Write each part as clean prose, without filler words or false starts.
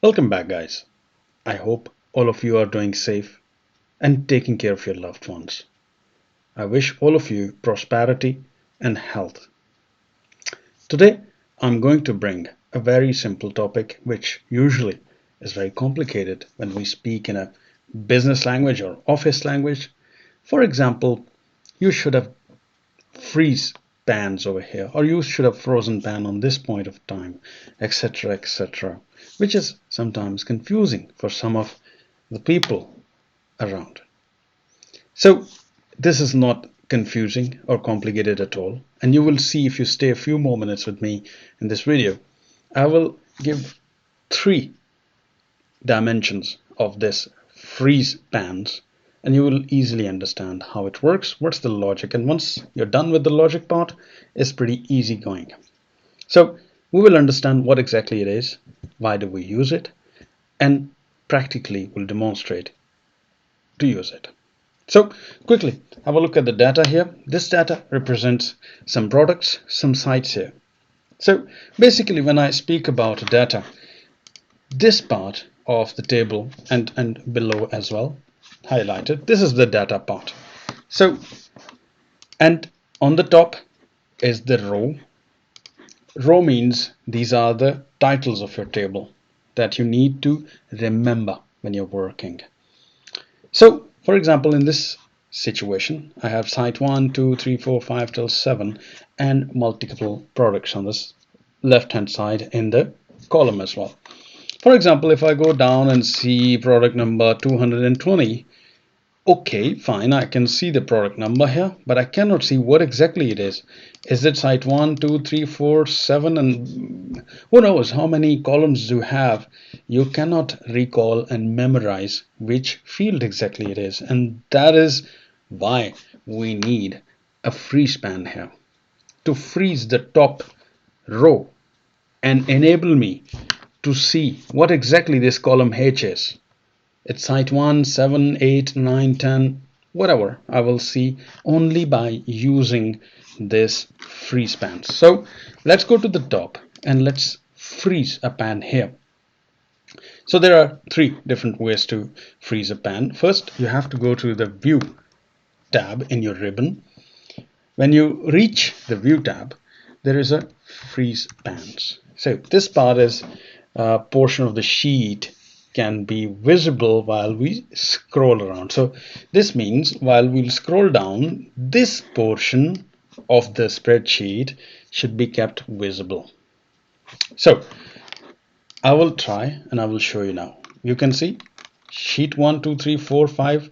Welcome back, guys. I hope all of you are doing safe and taking care of your loved ones. I wish all of you prosperity and health. Today, I'm going to bring a very simple topic which usually is very complicated when we speak in a business language or office language. For example, you should have freeze pans over here, or you should have frozen pan on this point of time, etc., etc., which is sometimes confusing for some of the people around. So, this is not confusing or complicated at all, and you will see if you stay a few more minutes with me in this video. I will give three dimensions of this freeze pans, and you will easily understand how it works, what's the logic, and once you're done with the logic part, it's pretty easy going. So we will understand what exactly it is, why do we use it, and practically we'll demonstrate to use it. So quickly have a look at the data here. This data represents some products, some sites here. So basically when I speak about data, this part of the table and below as well highlighted, this is the data part. So, and on the top is the row means these are the titles of your table that you need to remember when you're working. So for example, in this situation I have site 1 2 3 4 5 till 7 and multiple products on this left hand side in the column as well. For example, if I go down and see product number 220, okay, fine, I can see the product number here, but I cannot see what exactly it is. Is it site 1, 2, 3, 4, 7, and who knows how many columns you have? You cannot recall and memorize which field exactly it is, and that is why we need a freeze span here to freeze the top row and enable me to see what exactly this column H is. It's site 1, 7, 8, 9, 10, whatever. I will see only by using this freeze pan. So let's go to the top and let's freeze a pan here. So there are three different ways to freeze a pan. First, you have to go to the View tab in your ribbon. When you reach the View tab, there is a Freeze Pans. So this part is a portion of the sheet can be visible while we scroll around. So this means while we'll scroll down, this portion of the spreadsheet should be kept visible. So I will try and I will show you now. You can see sheet 1 2 3 4 5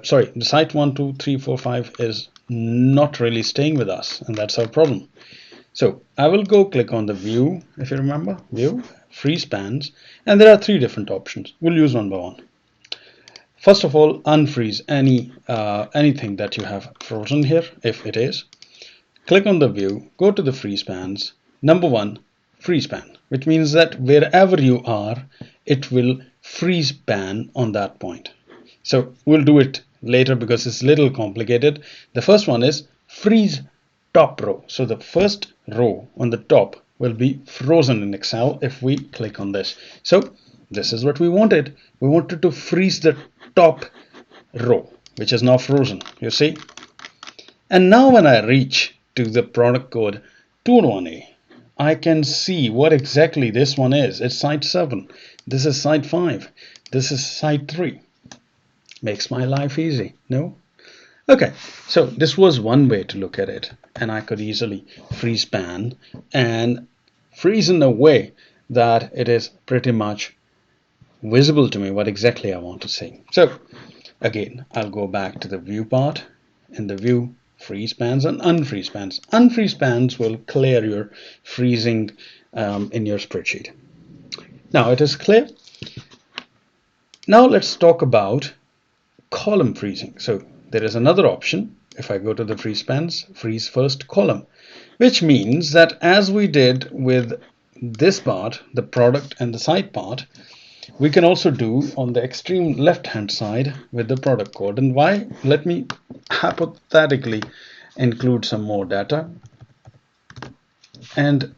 sorry, the site 1 2 3 4 5 is not really staying with us, and that's our problem. So I will go click on the view, if you remember, view, freeze pans, and there are three different options. We'll use one by one. First of all, unfreeze anything that you have frozen here, if it is. Click on the view, go to the freeze pans. Number one, freeze pan, which means that wherever you are, it will freeze pan on that point. So we'll do it later because it's a little complicated. The first one is freeze top row. So the first row on the top will be frozen in Excel if we click on this. So this is what we wanted. We wanted to freeze the top row, which is now frozen, you see. And now when I reach to the product code 201A, I can see what exactly this one is. It's site 7. This is site 5. This is site 3. Makes my life easy, no? Okay, so this was one way to look at it, and I could easily freeze pan and freeze in a way that it is pretty much visible to me what exactly I want to see. So again, I'll go back to the view part. In the view, freeze pans and unfreeze pans. Unfreeze pans will clear your freezing in your spreadsheet. Now it is clear. Now let's talk about column freezing. So there is another option. If I go to the freeze pans, freeze first column, which means that as we did with this part, the product and the site part, we can also do on the extreme left hand side with the product code. And why? Let me hypothetically include some more data, and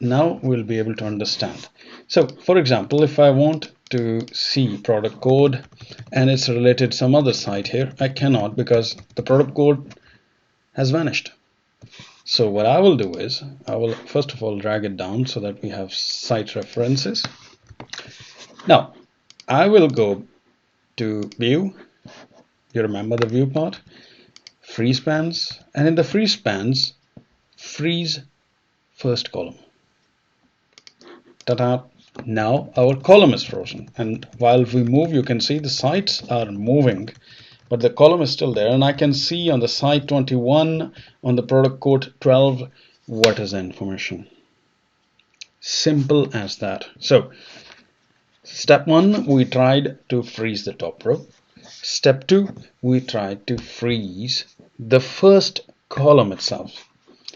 now we'll be able to understand. So for example, if I want to see product code and it's related to some other site here, I cannot because the product code has vanished. So what I will do is I will first of all drag it down so that we have site references. Now I will go to view, you remember the view part, freeze spans, and in the freeze spans, freeze first column. Ta-da! Now our column is frozen, and while we move, you can see the sites are moving, but the column is still there, and I can see on the site 21, on the product code 12, what is the information. Simple as that. So step 1, we tried to freeze the top row. Step 2, we tried to freeze the first column itself.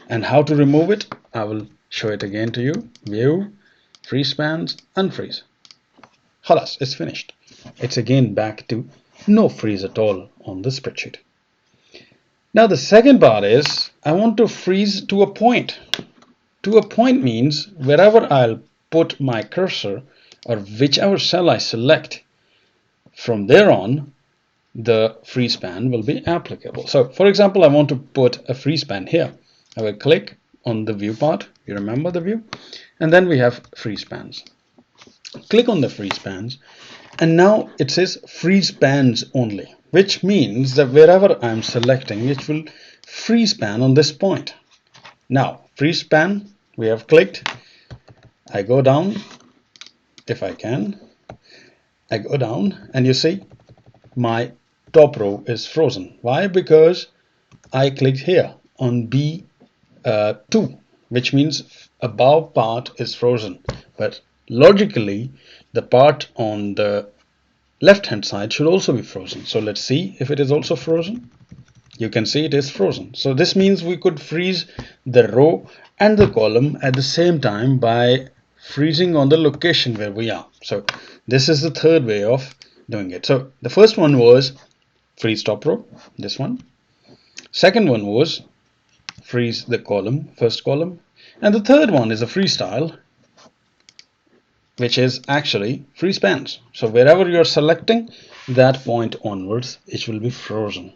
And how to remove it, I will show it again to you. View, freeze spans, unfreeze. Halas, it's finished. It's again back to no freeze at all on the spreadsheet. Now the second part is I want to freeze to a point. To a point means wherever I'll put my cursor or whichever cell I select, from there on the freeze span will be applicable. So for example, I want to put a freeze span here. I will click on the view part, you remember the view, and then we have freeze spans. Click on the freeze spans, and now it says freeze spans only, which means that wherever I'm selecting, it will freeze span on this point. Now freeze span, we have clicked. I go down, if I can, I go down, and you see my top row is frozen. Why? Because I clicked here on B2, which means above part is frozen, but logically the part on the left hand side should also be frozen. So let's see if it is also frozen. You can see it is frozen. So this means we could freeze the row and the column at the same time by freezing on the location where we are. So this is the third way of doing it. So the first one was freeze top row, this one. Second one was freeze the column, first column. And the third one is a freestyle, which is actually freeze spans. So wherever you're selecting, that point onwards, it will be frozen.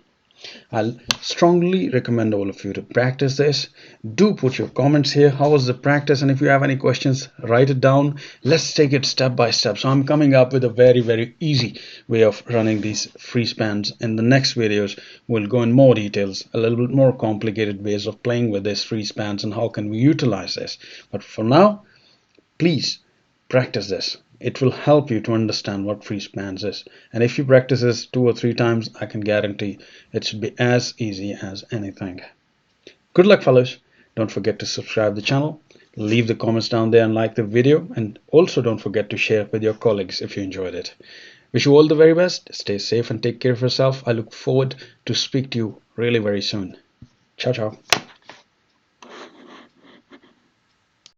I'll strongly recommend all of you to practice this. Do put your comments here. How was the practice? And if you have any questions, write it down. Let's take it step by step. So I'm coming up with a very easy way of running these freeze spans. In the next videos, we'll go in more details, a little bit more complicated ways of playing with these freeze spans and how can we utilize this. But for now, please practice this. It will help you to understand what freeze spans is. And if you practice this 2 or 3 times, I can guarantee it should be as easy as anything. Good luck, fellows. Don't forget to subscribe the channel, leave the comments down there and like the video, and also don't forget to share it with your colleagues if you enjoyed it. Wish you all the very best. Stay safe and take care of yourself. I look forward to speak to you really very soon. Ciao, ciao.